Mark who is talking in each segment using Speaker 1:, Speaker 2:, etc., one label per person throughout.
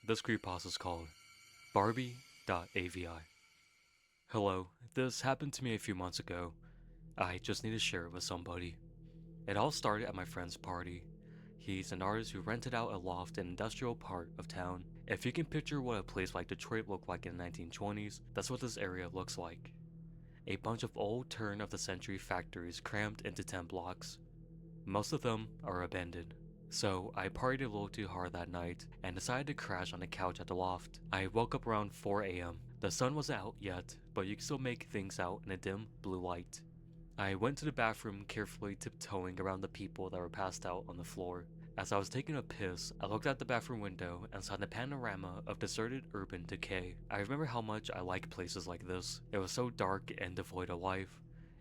Speaker 1: This creepypasta is called Barbie.avi. Hello, this happened to me a few months ago. I just need to share it with somebody. It all started at my friend's party. He's an artist who rented out a loft in an industrial part of town. If you can picture what a place like Detroit looked like in the 1920s, that's what this area looks like. A bunch of old turn of the century factories crammed into 10 blocks. Most of them are abandoned. So I partied a little too hard that night and decided to crash on the couch at the loft. I woke up around 4 a.m. The sun wasn't out yet, but you could still make things out in a dim blue light. I went to the bathroom, carefully tiptoeing around the people that were passed out on the floor. As I was taking a piss, I looked out the bathroom window and saw the panorama of deserted urban decay. I remember how much I liked places like this. It was so dark and devoid of life,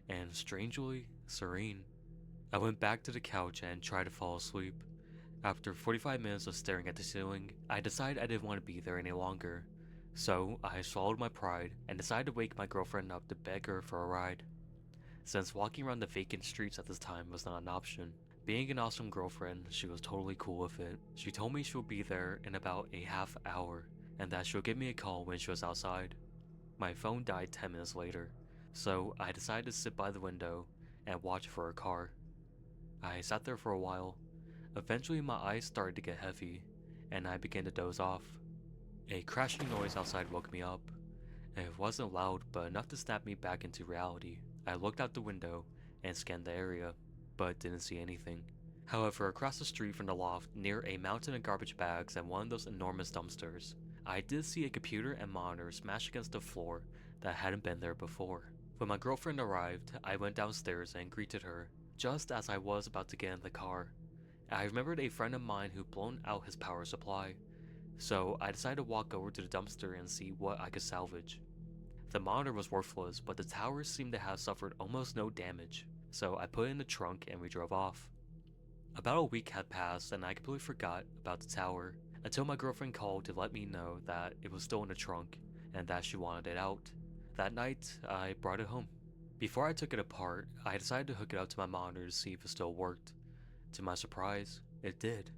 Speaker 1: and strangely serene. I went back to the couch and tried to fall asleep. After 45 minutes of staring at the ceiling, I decided I didn't want to be there any longer. So I swallowed my pride and decided to wake my girlfriend up to beg her for a ride. Since walking around the vacant streets at this time was not an option, being an awesome girlfriend, she was totally cool with it. She told me she'll be there in about a half hour and that she'll give me a call when she was outside. My phone died 10 minutes later, so I decided to sit by the window and watch for her car. I sat there for a while. Eventually my eyes started to get heavy, and I began to doze off. A crashing noise outside woke me up. It wasn't loud, but enough to snap me back into reality. I looked out the window and scanned the area, but didn't see anything. However, across the street from the loft, near a mountain of garbage bags and one of those enormous dumpsters, I did see a computer and monitor smash against the floor that hadn't been there before. When my girlfriend arrived, I went downstairs and greeted her, just as I was about to get in the car. I remembered a friend of mine who'd blown out his power supply, so I decided to walk over to the dumpster and see what I could salvage. The monitor was worthless, but the tower seemed to have suffered almost no damage, so I put it in the trunk and we drove off. About a week had passed and I completely forgot about the tower, until my girlfriend called to let me know that it was still in the trunk and that she wanted it out. That night, I brought it home. Before I took it apart, I decided to hook it up to my monitor to see if it still worked. To my surprise, it did.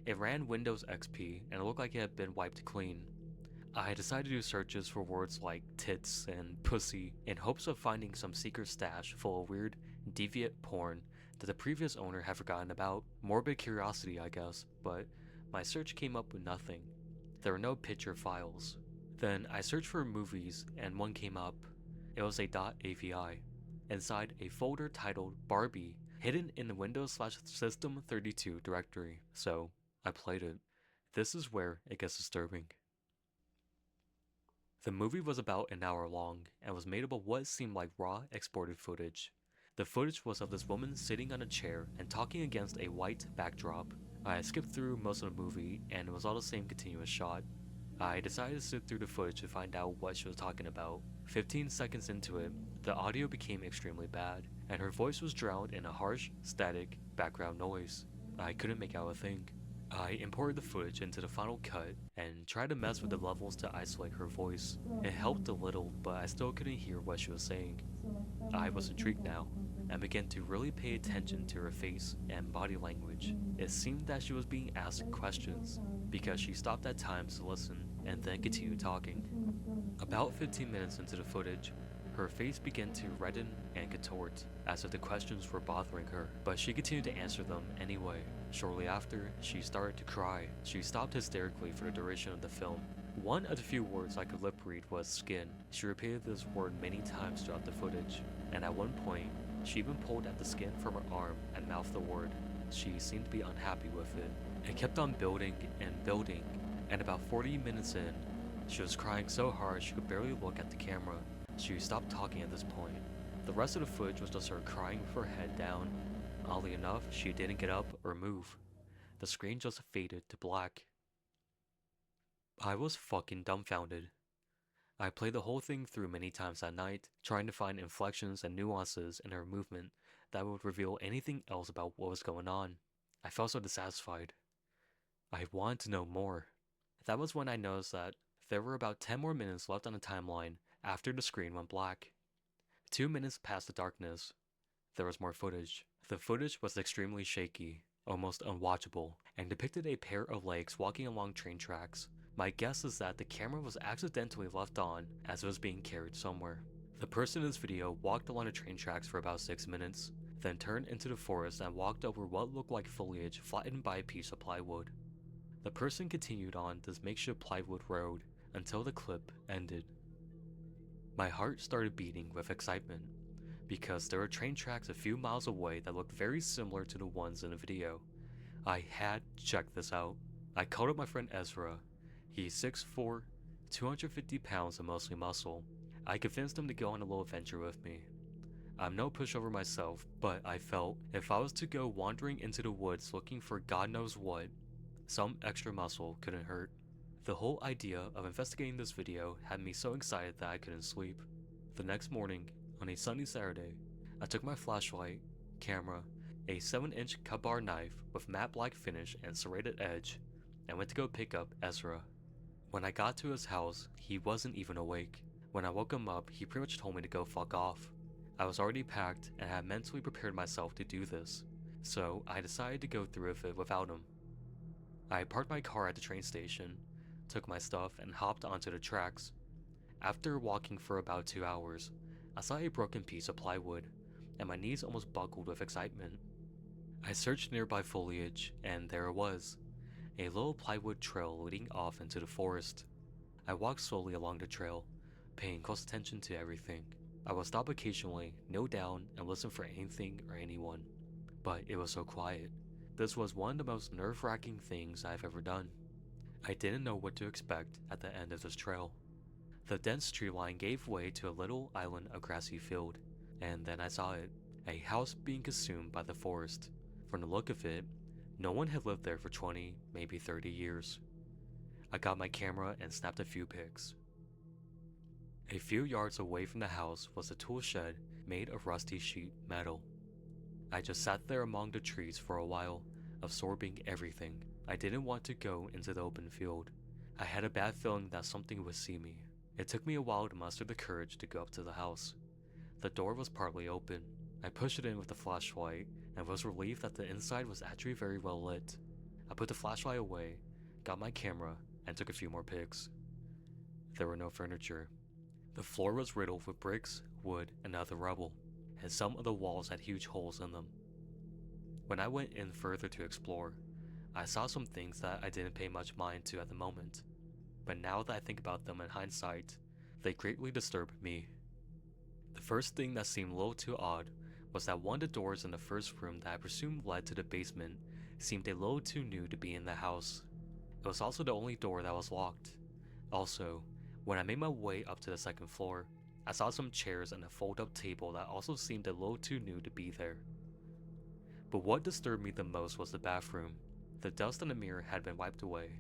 Speaker 1: It ran Windows XP and it looked like it had been wiped clean. I decided to do searches for words like tits and pussy in hopes of finding some secret stash full of weird, deviant porn that the previous owner had forgotten about. Morbid curiosity, I guess, but my search came up with nothing. There were no picture files. Then I searched for movies and one came up. It was a .avi inside a folder titled Barbie, hidden in the Windows/System32 directory, so I played it. This is where it gets disturbing. The movie was about an hour long and was made up of what seemed like raw exported footage. The footage was of this woman sitting on a chair and talking against a white backdrop. I skipped through most of the movie and it was all the same continuous shot. I decided to sit through the footage to find out what she was talking about. 15 seconds into it, the audio became extremely bad, and her voice was drowned in a harsh, static background noise. I couldn't make out a thing. I imported the footage into the Final Cut and tried to mess with the levels to isolate her voice. It helped a little, but I still couldn't hear what she was saying. I was intrigued now, and began to really pay attention to her face and body language. It seemed that she was being asked questions, because she stopped at times to listen and then continued talking. About 15 minutes into the footage, her face began to redden and contort, as if the questions were bothering her, but she continued to answer them anyway. Shortly after, she started to cry. She stopped hysterically for the duration of the film. One of the few words I could lip read was skin. She repeated this word many times throughout the footage, and at one point, she even pulled at the skin from her arm and mouthed the word. She seemed to be unhappy with it. It kept on building and building, and about 40 minutes in, she was crying so hard she could barely look at the camera. She stopped talking at this point. The rest of the footage was just her crying with her head down. Oddly enough, she didn't get up or move. The screen just faded to black. I was fucking dumbfounded. I played the whole thing through many times that night, trying to find inflections and nuances in her movement that would reveal anything else about what was going on. I felt so dissatisfied. I wanted to know more. That was when I noticed that there were about 10 more minutes left on the timeline after the screen went black. 2 minutes past the darkness, there was more footage. The footage was extremely shaky, almost unwatchable, and depicted a pair of legs walking along train tracks, My guess is that the camera was accidentally left on as it was being carried somewhere. The person in this video walked along the train tracks for about 6 minutes, then turned into the forest and walked over what looked like foliage flattened by a piece of plywood. The person continued on this makeshift plywood road until the clip ended. My heart started beating with excitement, because there were train tracks a few miles away that looked very similar to the ones in the video. I had to check this out. I called up my friend Ezra. He's 6'4", 250 pounds and mostly muscle. I convinced him to go on a little adventure with me. I'm no pushover myself, but I felt if I was to go wandering into the woods looking for God knows what, some extra muscle couldn't hurt. The whole idea of investigating this video had me so excited that I couldn't sleep. The next morning, on a sunny Saturday, I took my flashlight, camera, a 7-inch cut bar knife with matte black finish and serrated edge, and went to go pick up Ezra. When I got to his house, he wasn't even awake. When I woke him up, he pretty much told me to go fuck off. I was already packed and had mentally prepared myself to do this, so I decided to go through with it without him. I parked my car at the train station, took my stuff, and hopped onto the tracks. After walking for about 2 hours, I saw a broken piece of plywood, and my knees almost buckled with excitement. I searched nearby foliage, and there it was, a little plywood trail leading off into the forest. I walked slowly along the trail, paying close attention to everything. I would stop occasionally, kneel down, and listen for anything or anyone. But it was so quiet. This was one of the most nerve-wracking things I've ever done. I didn't know what to expect at the end of this trail. The dense tree line gave way to a little island of grassy field, and then I saw it, a house being consumed by the forest. From the look of it, no one had lived there for 20, maybe 30 years. I got my camera and snapped a few pics. A few yards away from the house was a tool shed made of rusty sheet metal. I just sat there among the trees for a while, absorbing everything. I didn't want to go into the open field. I had a bad feeling that something would see me. It took me a while to muster the courage to go up to the house. The door was partly open. I pushed it in with the flashlight and was relieved that the inside was actually very well lit. I put the flashlight away, got my camera, and took a few more pics. There were no furniture. The floor was riddled with bricks, wood, and other rubble, and some of the walls had huge holes in them. When I went in further to explore, I saw some things that I didn't pay much mind to at the moment, but now that I think about them in hindsight, they greatly disturbed me. The first thing that seemed a little too odd was that one of the doors in the first room that I presumed led to the basement seemed a little too new to be in the house. It was also the only door that was locked. Also, when I made my way up to the second floor, I saw some chairs and a fold-up table that also seemed a little too new to be there. But what disturbed me the most was the bathroom. The dust on the mirror had been wiped away,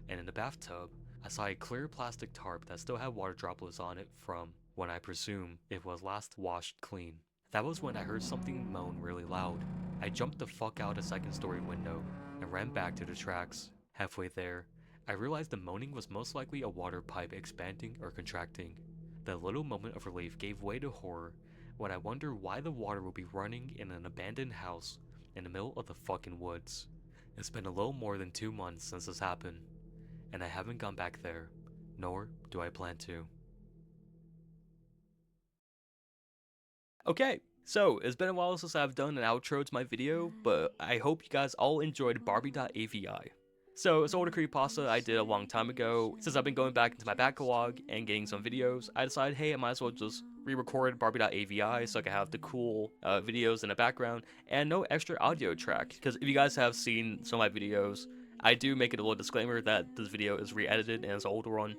Speaker 1: and in the bathtub, I saw a clear plastic tarp that still had water droplets on it from when I presume it was last washed clean. That was when I heard something moan really loud. I jumped the fuck out a second-story window and ran back to the tracks. Halfway there, I realized the moaning was most likely a water pipe expanding or contracting. The little moment of relief gave way to horror when I wondered why the water would be running in an abandoned house in the middle of the fucking woods. It's been a little more than 2 months since this happened, and I haven't gone back there, nor do I plan to. Okay, so it's been a while since I've done an outro to my video, but I hope you guys all enjoyed Barbie.avi. So it's an older creepypasta I did a long time ago. Since I've been going back into my backlog and getting some videos, I decided, hey, I might as well just re-record Barbie.avi so I can have the cool videos in the background and no extra audio track. Because if you guys have seen some of my videos, I do make it a little disclaimer that this video is re-edited and it's an older one.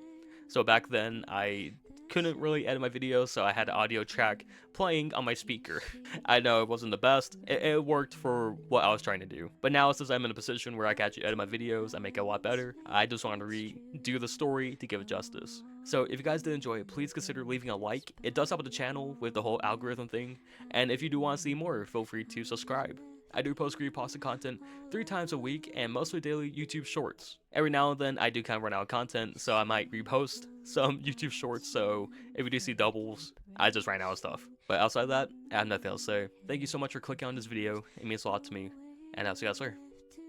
Speaker 1: So back then, I couldn't really edit my videos, so I had an audio track playing on my speaker. I know it wasn't the best. It worked for what I was trying to do. But now, since I'm in a position where I can actually edit my videos and make it a lot better, I just want to redo the story to give it justice. So if you guys did enjoy it, please consider leaving a like. It does help with the channel with the whole algorithm thing. And if you do want to see more, feel free to subscribe. I do post creepypasta content 3 times a week and mostly daily YouTube shorts. Every now and then I do kind of run out of content, so I might repost some YouTube shorts, so if you do see doubles, I just ran out of stuff. But outside of that, I have nothing else to say. Thank you so much for clicking on this video, it means a lot to me, and I'll see you guys later.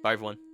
Speaker 1: Bye everyone.